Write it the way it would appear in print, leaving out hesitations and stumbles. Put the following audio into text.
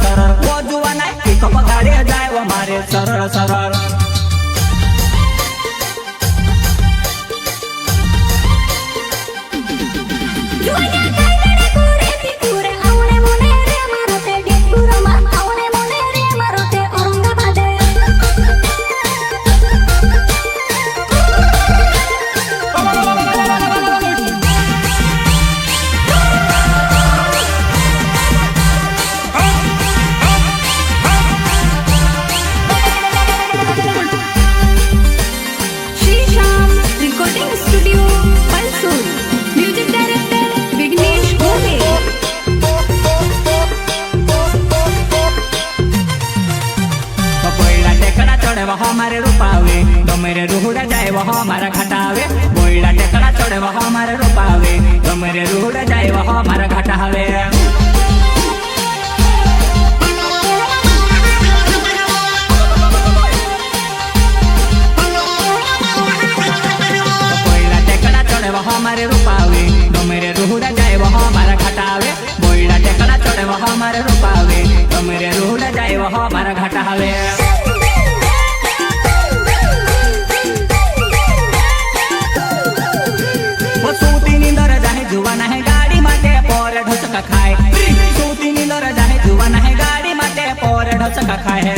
सरळ वो जुवा नाही पिकअप गाडी जाय व मारे सरळ सरळ वह हमारे रूपावे तो मेरे रूहड़ा जाए वह हमारा घटावे बोइला टेकड़ा चढ़े वह हमारे रूपावे तो मेरे रूहड़ा जाए वह हमारा घटावे बोइला टेकड़ा चढ़े वह हमारे रूपावे तो मेरे रूहड़ा जाए वह हमारा घटावे बोइला टेकड़ा चढ़े वह हमारे रूपावे तो मेरे रूहड़ा जाए वह हमारा घटावे जुवाना है गाड़ी माटे पोर ढोसका खाए सूती नीलर जाए जुवाना है गाड़ी माटे पोर ढोसका खाए